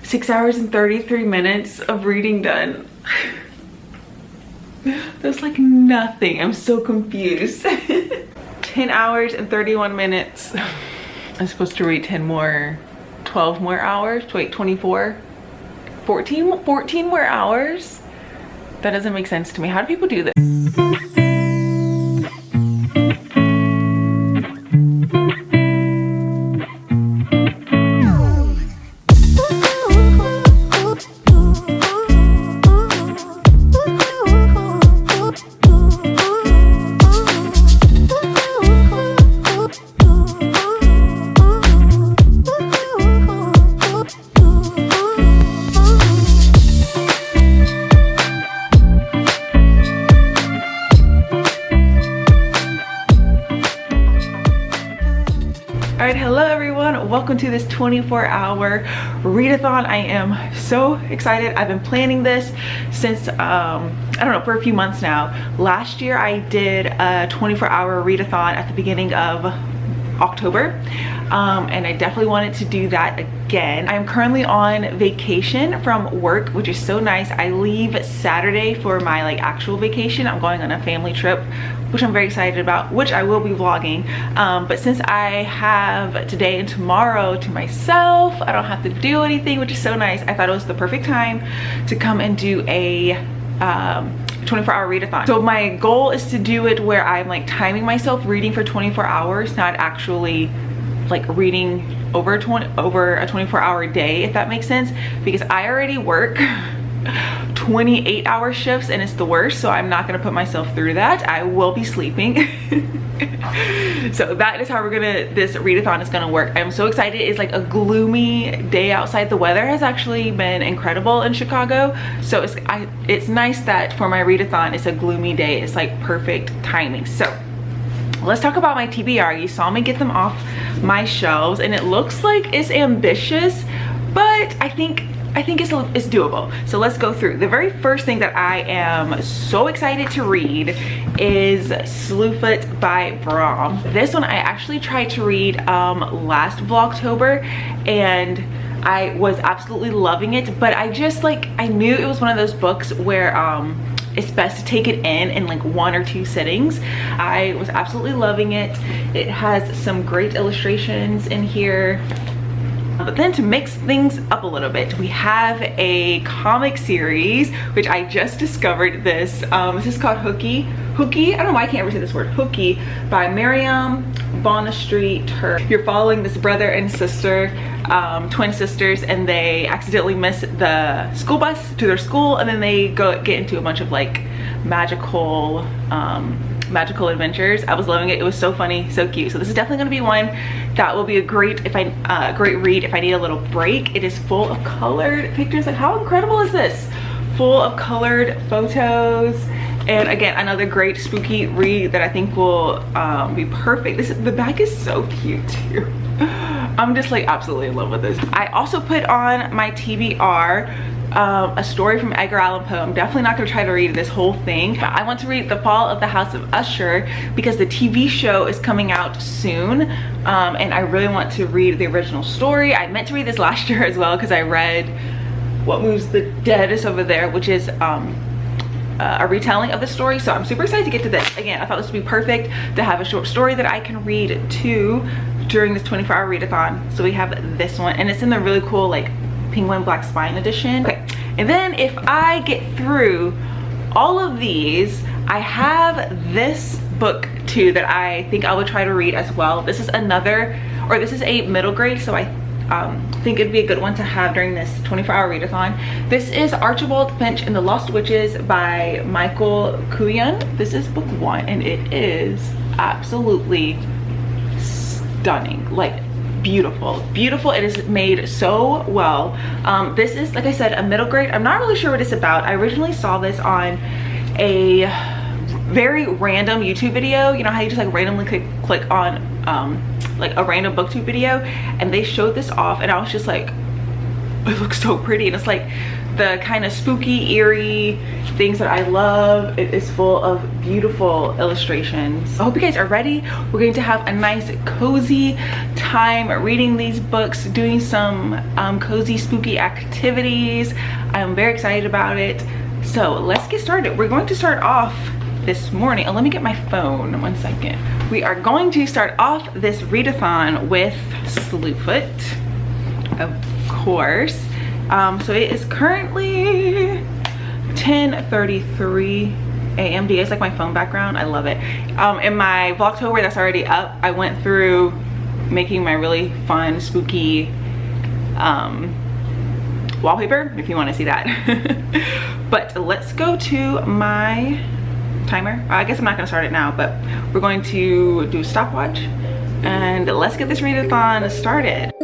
6 hours and 33 minutes of reading done. That's like nothing. I'm so confused. 10 hours and 31 minutes. I'm supposed to read 12 more hours. Wait, 24? 14 more hours? That doesn't make sense to me. How do people do this? Alright, hello everyone. Welcome to this 24-hour readathon. I am so excited. I've been planning this since, I don't know, for a few months now. Last year I did a 24-hour readathon at the beginning of October, and I definitely wanted to do that again. I'm currently on vacation from work, which is so nice. I leave Saturday for my actual vacation. I'm going on a family trip, which I'm very excited about, which I will be vlogging. But since I have today and tomorrow to myself, I don't have to do anything, which is so nice. I thought it was the perfect time to come and do a 24-hour readathon. So my goal is to do it where I'm timing myself reading for 24 hours, not actually reading over a 24-hour day, if that makes sense, because I already work 28-hour shifts and it's the worst, so I'm not gonna put myself through that. I will be sleeping. So that is how this readathon is gonna work. I'm so excited. It's a gloomy day outside. The weather has actually been incredible in Chicago, so it's nice that for my readathon it's a gloomy day. It's perfect timing. So let's talk about my TBR. You saw me get them off my shelves and it looks like it's ambitious, but I think it's doable. So let's go through. The very first thing that I am so excited to read is Slewfoot by Brom. This one I actually tried to read last vlogtober and I was absolutely loving it, but I just I knew it was one of those books where it's best to take it in 1 or 2 sittings. I was absolutely loving it. It has some great illustrations in here. But then to mix things up a little bit, we have a comic series, which I just discovered this. This is called Hooky. I don't know why I can't ever say this word. Hooky by Miriam Bonastreet. You're following this brother and sister, twin sisters, and they accidentally miss the school bus to their school, and then they get into a bunch of magical adventures. I was loving it. It was so funny, so cute. So this is definitely going to be one that will be a great read if I need a little break. It is full of colored pictures. How incredible is this? Full of colored photos, and again, another great spooky read that I think will be perfect. The back is so cute too. I'm just absolutely in love with this. I also put on my TBR a story from Edgar Allan Poe. I'm definitely not gonna try to read this whole thing, but I want to read The Fall of the House of Usher because the TV show is coming out soon, and I really want to read the original story. I meant to read this last year as well because I read What Moves the Dead is Over There, which is a retelling of the story. So I'm super excited to get to this. Again, I thought this would be perfect to have a short story that I can read too during this 24-hour readathon. So we have this one, and it's in the really cool Penguin Black Spine edition. Okay, and then if I get through all of these, I have this book too that I think I would try to read as well. This is this is a middle grade, so I think it'd be a good one to have during this 24-hour readathon. This is Archibald Finch and the Lost Witches by Michael Kuyan. This is book 1 and it is absolutely stunning. Beautiful. It is made so well. This is, like I said, a middle grade. I'm not really sure what it's about. I originally saw this on a very random YouTube video. You know how you just randomly click on a random booktube video, and they showed this off and I was just it looks so pretty, and it's the kind of spooky, eerie things that I love. It is full of beautiful illustrations. I hope you guys are ready. We're going to have a nice cozy time reading these books, doing some cozy spooky activities. I'm very excited about it. So let's get started. We're going to start off this morning. Oh, let me get my phone, 1 second. We are going to start off this readathon with Slewfoot, of course. So it is currently 10:33 a.m. Do you guys like my phone background? I love it. In my vlogtober that's already up, I went through making my really fun spooky wallpaper, if you want to see that. But let's go to my timer. I guess I'm not gonna start it now, but we're going to do a stopwatch and let's get this readathon started.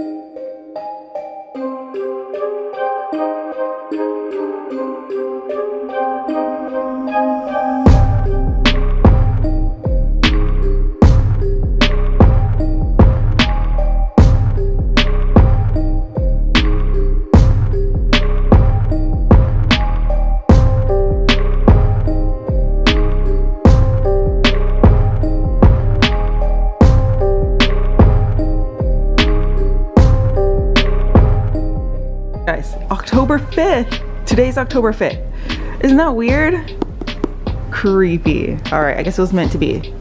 Guys, October 5th. Today's October 5th. Isn't that weird? Creepy. All right, I guess it was meant to be.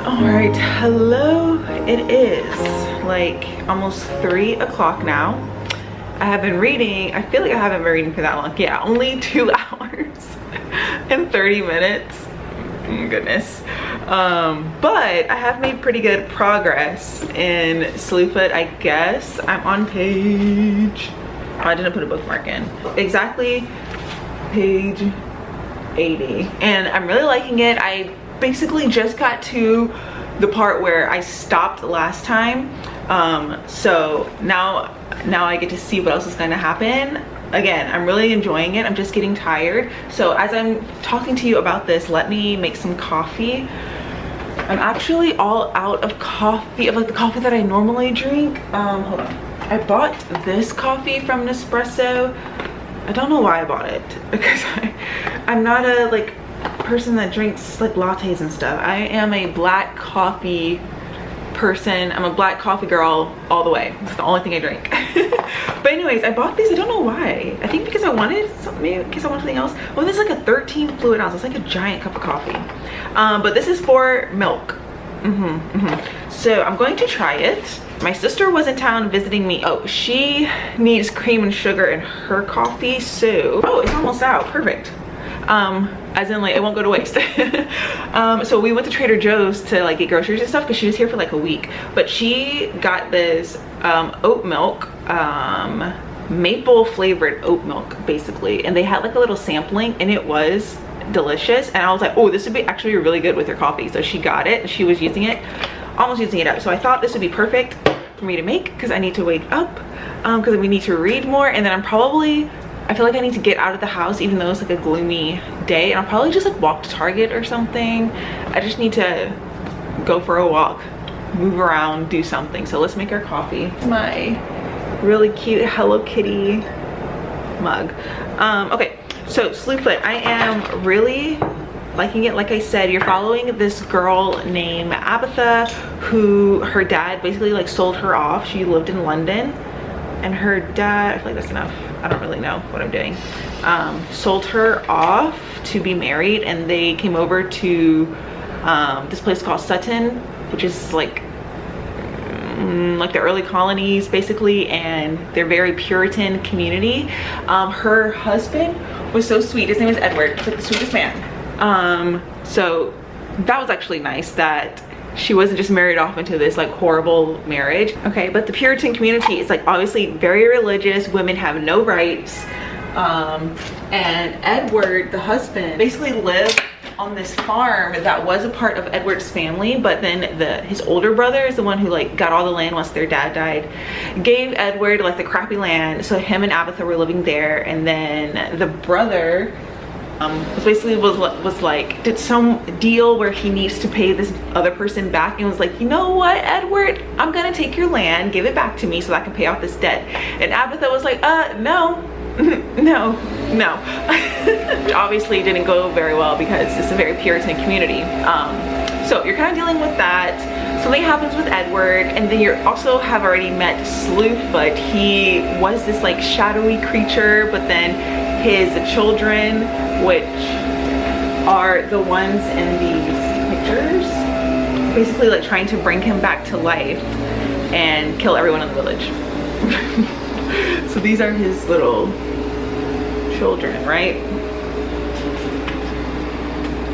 Alright, hello. It is like almost 3 o'clock now. I have been reading, I feel like I haven't been reading for that long. Yeah, only 2 hours and 30 minutes. Oh, goodness. But I have made pretty good progress in Slewfoot, I guess. I'm on page, oh, I didn't put a bookmark in. Exactly page 80. And I'm really liking it. I basically just got to the part where I stopped last time, so now I get to see what else is going to happen. Again, I'm really enjoying it. I'm just getting tired. So as I'm talking to you about this, let me make some coffee. I'm actually all out of coffee, of like the coffee that I normally drink. Hold on. I bought this coffee from Nespresso. I don't know why I bought it, because I'm not a like person that drinks like lattes and stuff. I am a black coffee person. I'm a black coffee girl all the way. It's the only thing I drink. But anyways, I bought these. I don't know why. I think because I wanted something, maybe because I want something else. Well, this is like a 13 fluid ounce. It's like a giant cup of coffee. But this is for milk. So I'm going to try it. My sister was in town visiting me. Oh, she needs cream and sugar in her coffee. So, oh, it's almost out. Perfect. As in like it won't go to waste. So we went to Trader Joe's to like get groceries and stuff because she was here for like a week, but she got this oat milk, maple flavored oat milk basically, and they had like a little sampling and it was delicious, and I was like, oh, this would be actually really good with your coffee. So she got it and she was using it, almost using it up. So I thought this would be perfect for me to make because I need to wake up, because we need to read more, and then I feel like I need to get out of the house even though it's like a gloomy day, and I'll probably just like walk to Target or something. I just need to go for a walk, move around, do something. So let's make our coffee. My really cute Hello Kitty mug. Okay, so Slewfoot, I am really liking it. Like I said, you're following this girl named Abatha who her dad basically like sold her off. She lived in London, and her dad, I feel like that's enough, I don't really know what I'm doing, sold her off to be married, and they came over to this place called Sutton which is like the early colonies basically, and they're very Puritan community. Her husband was so sweet. His name is Edward. He's like the sweetest man. So that was actually nice that she wasn't just married off into this like horrible marriage. Okay, but the Puritan community is like obviously very religious. Women have no rights. And Edward, the husband, basically lived on this farm that was a part of Edward's family, but then his older brother is the one who like got all the land once their dad died, gave Edward like the crappy land, so him and Abatha were living there. And then the brother was like did some deal where he needs to pay this other person back, and was like, you know what, Edward, I'm gonna take your land, give it back to me so that I can pay off this debt. And Abatha was like, no. no Which obviously didn't go very well because it's a very Puritan community. So you're kind of dealing with that. Something happens with Edward, and then you also have already met Slewfoot. He was this like shadowy creature, but then his children, which are the ones in these pictures, basically like trying to bring him back to life and kill everyone in the village. So these are his little children, right?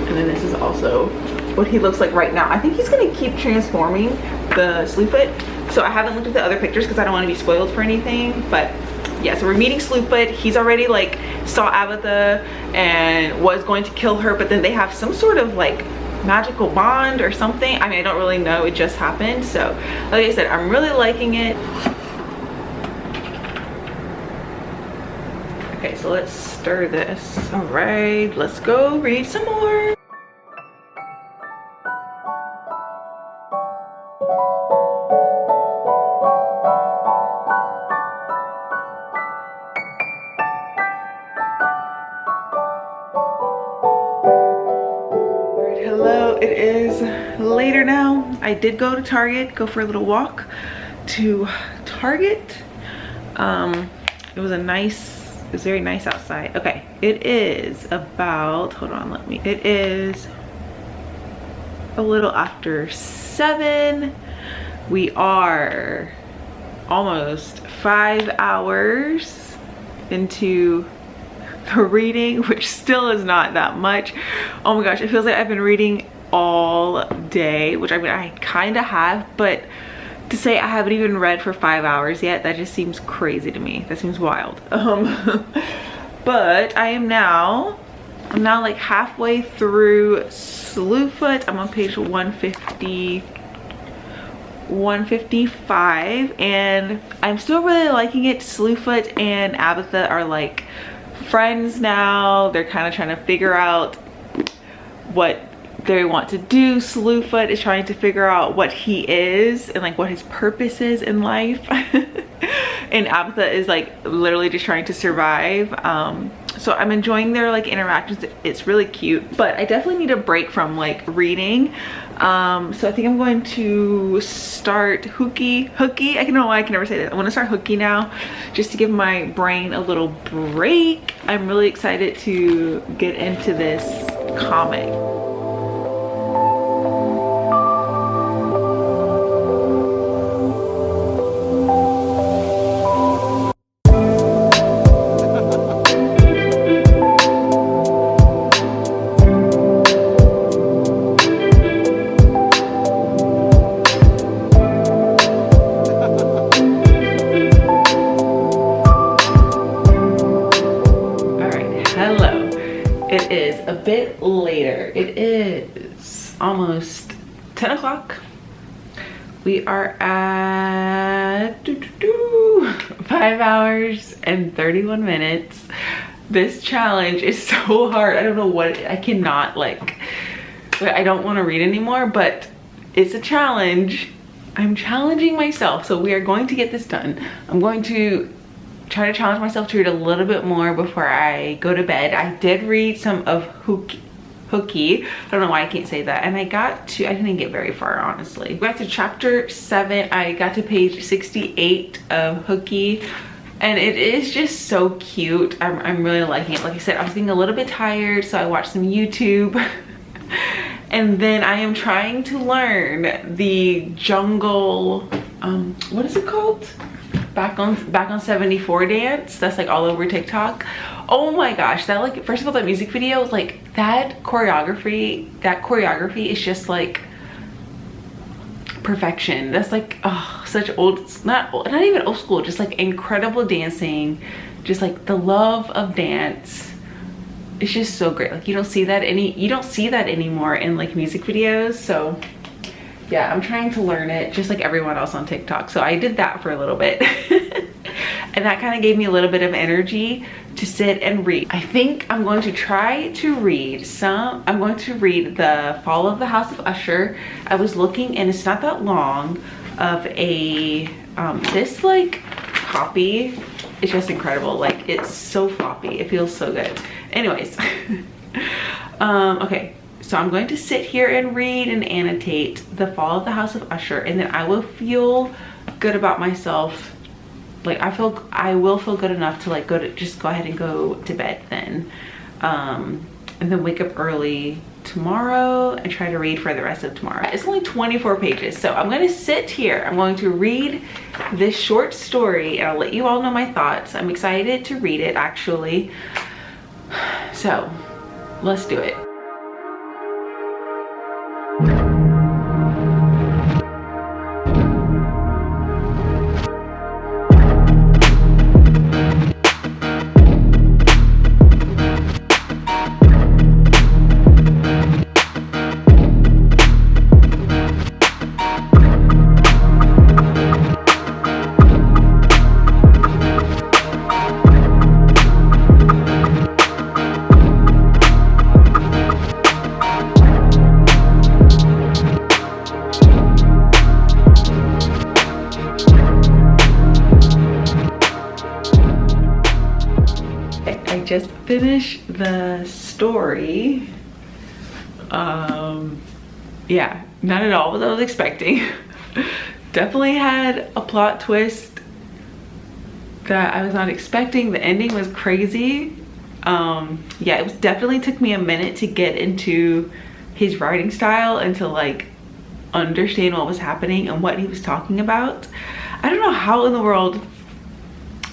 And then this is also what he looks like right now. I think he's gonna keep transforming, the Slewfoot. So I haven't looked at the other pictures because I don't want to be spoiled for anything. But yeah, so we're meeting Slewfoot. He's already like saw Abatha and was going to kill her, but then they have some sort of like magical bond or something. I mean, I don't really know, it just happened. So like I said, I'm really liking it. Okay, so let's stir this. All right, let's go read some more. Hello, it is later now. I did go to Target, go for a little walk to Target. It was it's very nice outside. Okay, it is about, hold on, it is a little after 7. We are almost 5 hours into the reading, which still is not that much. Oh my gosh, it feels like I've been reading all day, which I mean, I kind of have, but to say I haven't even read for 5 hours yet, that just seems crazy to me. That seems wild. But I'm now like halfway through Slewfoot. I'm on page 155, and I'm still really liking it. Slewfoot and Abatha are like friends now. They're kind of trying to figure out what they want to do. Slewfoot is trying to figure out what he is and like what his purpose is in life. And Abatha is like literally just trying to survive. So I'm enjoying their like interactions. It's really cute, but I definitely need a break from like reading. So I think I'm going to start Hooky. I don't know why I can never say that. I want to start Hooky now, just to give my brain a little break. I'm really excited to get into this comic. It is a bit later. It is almost 10 o'clock. We are at 5 hours and 31 minutes. This challenge is so hard. I don't know what, I cannot like, I don't want to read anymore, but it's a challenge. I'm challenging myself. So we are going to get this done. I'm going to try to challenge myself to read a little bit more before I go to bed. I did read some of Hooky. I don't know why I can't say that. And I didn't get very far, honestly. We got to chapter 7. I got to page 68 of Hooky. And it is just so cute. I'm really liking it. Like I said, I was getting a little bit tired, so I watched some YouTube. And then I am trying to learn the jungle, what is it called? Back on 74 dance. That's like all over TikTok. Oh my gosh, that, like, first of all, that music video, like, that choreography is just like perfection. That's like, oh, such old, not even old school, just like incredible dancing, just like the love of dance. It's just so great. Like, you don't see that anymore in like music videos. So yeah, I'm trying to learn it just like everyone else on TikTok. So I did that for a little bit. And that kind of gave me a little bit of energy to sit and read. I think I'm going to try to read I'm going to read The Fall of the House of Usher. I was looking and it's not that long of a, this like copy is just incredible. Like, it's so floppy. It feels so good. Anyways, okay. So I'm going to sit here and read and annotate The Fall of the House of Usher, and then I will feel good about myself. Like, I will feel good enough to like just go ahead and go to bed then. And then wake up early tomorrow and try to read for the rest of tomorrow. It's only 24 pages. So I'm going to sit here. I'm going to read this short story and I'll let you all know my thoughts. I'm excited to read it actually. So let's do it. Just finished the story. Yeah, not at all what I was expecting. Definitely had a plot twist that I was not expecting. The ending was crazy. Yeah, definitely took me a minute to get into his writing style and to like understand what was happening and what he was talking about. I don't know how in the world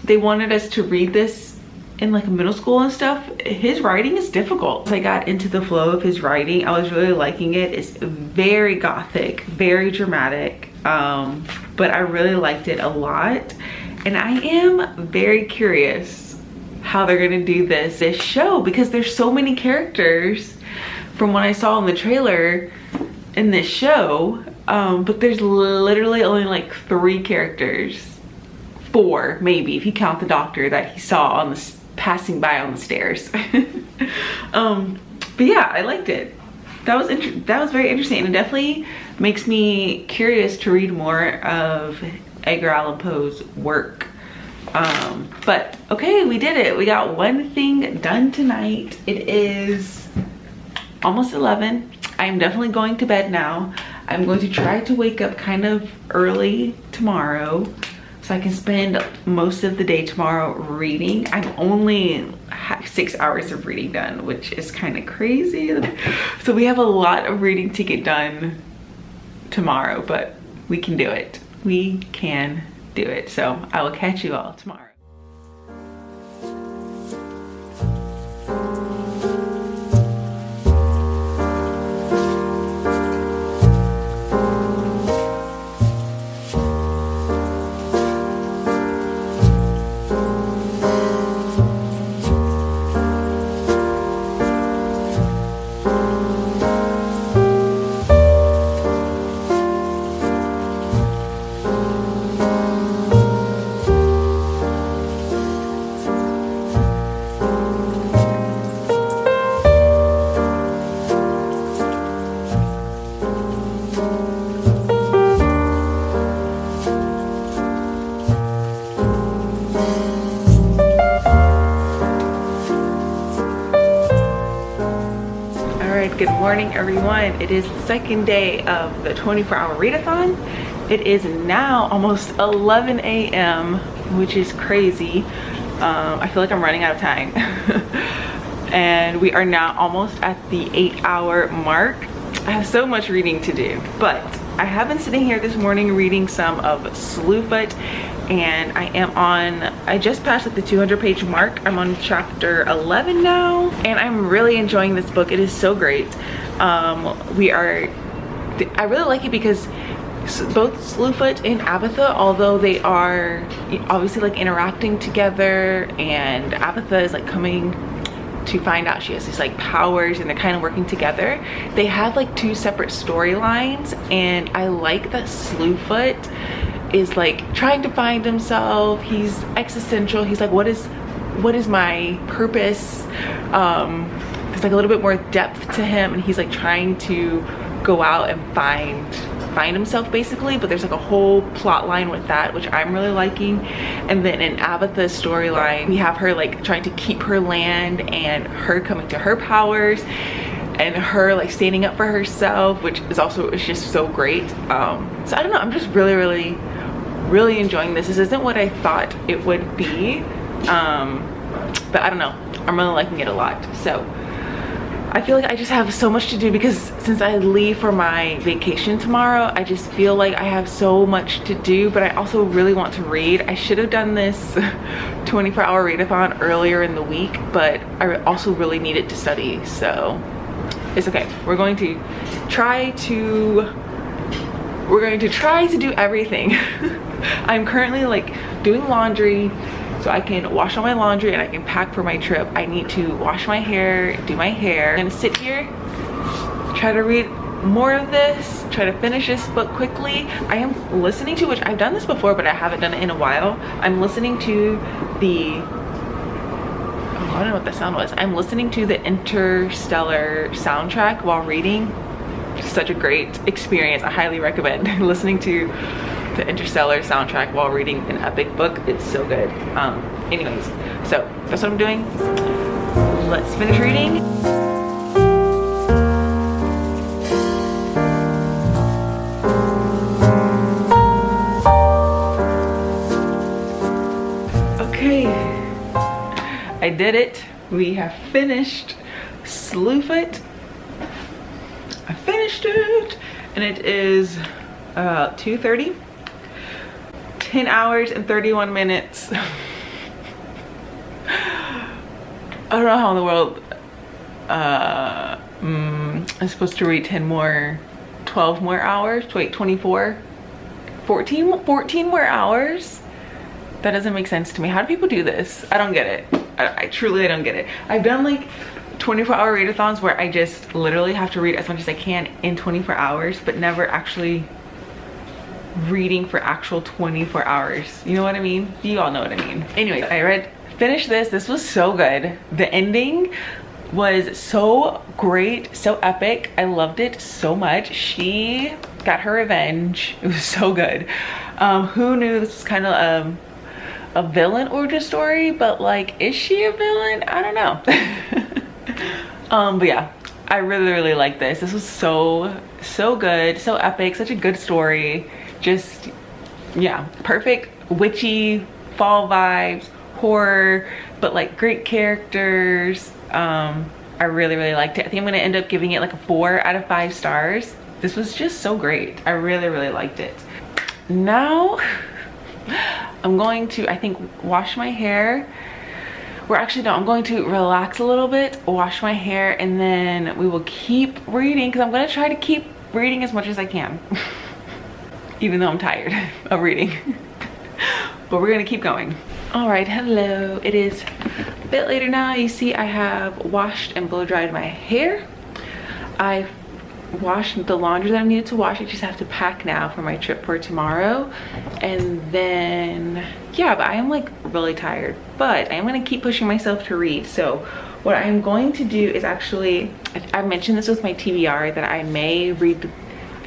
they wanted us to read this in like middle school and stuff. His writing is difficult. I got into the flow of his writing. I was really liking it. It's very gothic, very dramatic, but I really liked it a lot. And I am very curious how they're gonna do this show, because there's so many characters from what I saw in the trailer in this show, but there's literally only like 3 characters, 4 maybe if you count the doctor that he saw on the passing by on the stairs. But yeah, I liked it. That was very interesting, and it definitely makes me curious to read more of Edgar Allan Poe's work. But okay, we did it. We got one thing done tonight. It is almost 11. I'm definitely going to bed now. I'm going to try to wake up kind of early tomorrow so I can spend most of the day tomorrow reading. I'm only 6 hours of reading done, which is kind of crazy. So we have a lot of reading to get done tomorrow, but we can do it. We can do it. So I will catch you all tomorrow. Good morning, everyone. It is the second day of the 24-hour readathon. It is now almost 11 a.m., which is crazy. I feel like I'm running out of time. And we are now almost at the 8-hour mark. I have so much reading to do, but I have been sitting here this morning reading some of Slewfoot, and I just passed like the 200-page mark. I'm on chapter 11 now, and I'm really enjoying this book. It is so great. I really like it because both Slewfoot and Abatha, although they are obviously like interacting together, and Abatha is like coming to find out she has these like powers and they're kind of working together, they have like two separate storylines. And I like that Slewfoot is like trying to find himself. He's existential. He's like, what is my purpose? There's like a little bit more depth to him, and he's like trying to go out and find himself basically, but there's like a whole plot line with that, which I'm really liking. And then in Abatha's storyline, we have her like trying to keep her land and her coming to her powers and her like standing up for herself, which is also, it's just so great. So I don't know, I'm just really enjoying this. This isn't what I thought it would be, but I don't know, I'm really liking it a lot. So I feel like I just have so much to do, because since I leave for my vacation tomorrow, I just feel like I have so much to do, but I also really want to read. I should have done this 24-hour readathon earlier in the week, but I also really needed to study, so it's okay. We're going to try to do everything. I'm currently like doing laundry, so I can wash all my laundry and I can pack for my trip. I need to wash my hair, do my hair. I'm gonna sit here, try to read more of this, try to finish this book quickly. I am listening to, which I've done this before, but I haven't done it in a while. I'm listening to the, oh, I don't know what that sound was. I'm listening to the Interstellar soundtrack while reading. Such a great experience. I highly recommend listening to the Interstellar soundtrack while reading an epic book. It's so good. Anyways, so that's what I'm doing. Let's finish reading. Okay, I did it. We have finished Slewfoot. I finished it, and it is 2:30. 10 hours and 31 minutes. I don't know how in the world I'm supposed to read 12 more hours. Wait, 24? 14 more hours? That doesn't make sense to me. How do people do this? I don't get it. I truly don't get it. I've done like 24-hour readathons where I just literally have to read as much as I can in 24 hours, but never actually reading for actual 24 hours. You know what I mean? You all know what I mean. Anyways, I finished this. This was so good. The ending was so great, so epic. I loved it so much. She got her revenge. It was so good. Who knew this was kind of a villain origin story, but like, is she a villain? I don't know. But yeah, I really like this. This was so good, so epic, such a good story. Just, yeah, perfect witchy fall vibes, horror, but like great characters. I really liked it. I think I'm gonna end up giving it like a 4 out of 5 stars. This was just so great. I really liked it. Now I'm going to, I think, wash my hair. Well, actually no, I'm going to relax a little bit, wash my hair, and then we will keep reading, because I'm gonna try to keep reading as much as I can. Even though I'm tired of reading. But we're gonna keep going. All right, hello. It is a bit later now. You see I have washed and blow dried my hair. I washed the laundry that I needed to wash. I just have to pack now for my trip for tomorrow. And then, yeah, but I am like really tired. But I am gonna keep pushing myself to read. So what I am going to do is actually, I mentioned this with my TBR, that I may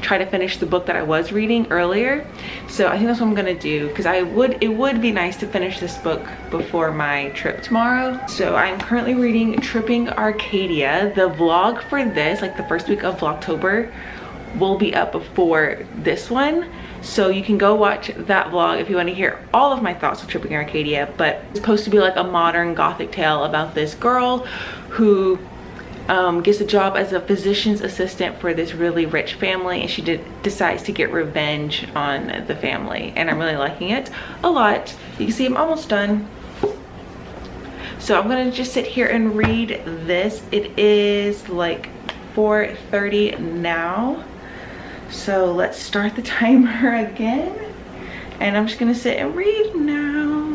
try to finish the book that I was reading earlier. So I think that's what I'm gonna do, because it would be nice to finish this book before my trip tomorrow. So I'm currently reading Tripping Arcadia. The vlog for this, like the first week of Vlogtober, will be up before this one. So you can go watch that vlog if you want to hear all of my thoughts on Tripping Arcadia. But it's supposed to be like a modern gothic tale about this girl who gets a job as a physician's assistant for this really rich family, and she decides to get revenge on the family, and I'm really liking it a lot. You can see I'm almost done. So I'm gonna just sit here and read this. It is like 4:30 now. So let's start the timer again. And I'm just gonna sit and read now.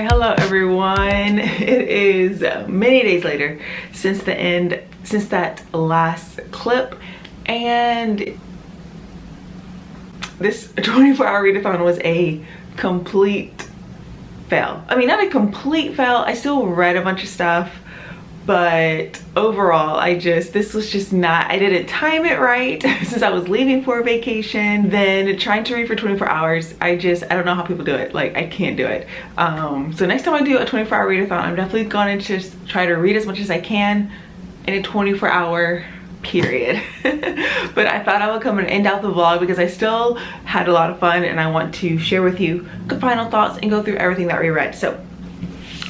Hello everyone. It is many days later since that last clip, and this 24-hour readathon was a complete fail. I mean, not a complete fail, I still read a bunch of stuff, but overall this was just not, I didn't time it right since I was leaving for a vacation. Then trying to read for 24 hours, I don't know how people do it. Like, I can't do it. So next time I do a 24-hour readathon, I'm definitely gonna just try to read as much as I can in a 24-hour period. But I thought I would come and end out the vlog because I still had a lot of fun, and I want to share with you the final thoughts and go through everything that we read. So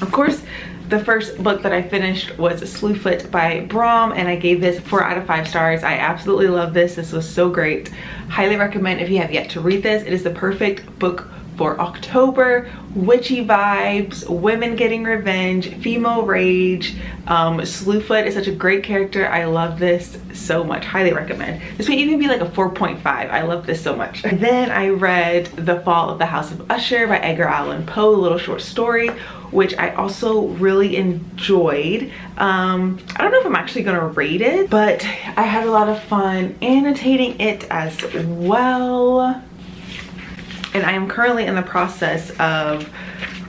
of course, the first book that I finished was Slewfoot by Brom, and I gave this 4 out of 5 stars. I absolutely love this. This was so great. Highly recommend if you have yet to read this. It is the perfect book for October. Witchy vibes, women getting revenge, female rage. Slewfoot is such a great character. I love this so much. Highly recommend. This may even be like a 4.5. I love this so much. And then I read The Fall of the House of Usher by Edgar Allan Poe, a little short story, which I also really enjoyed. I don't know if I'm actually gonna rate it, but I had a lot of fun annotating it as well. And I am currently in the process of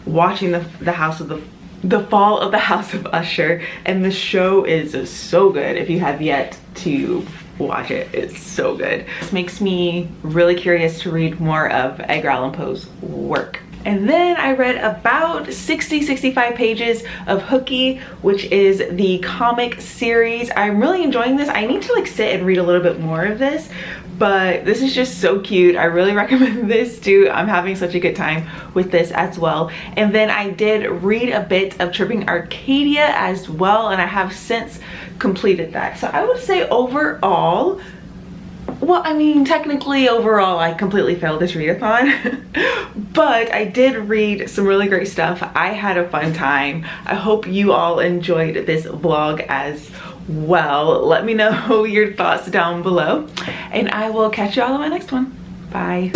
watching the Fall of the House of Usher, and the show is so good. If you have yet to watch it, it's so good. This makes me really curious to read more of Edgar Allan Poe's work. And then I read about 65 pages of Hooky, which is the comic series. I'm really enjoying this. I need to like sit and read a little bit more of this, but this is just so cute. I really recommend this too. I'm having such a good time with this as well. And then I did read a bit of Tripping Arcadia as well, and I have since completed that. So I would say overall, well, I mean, technically overall I completely failed this readathon, but I did read some really great stuff. I had a fun time. I hope you all enjoyed this vlog as well. Let me know your thoughts down below, and I will catch you all in my next one. Bye.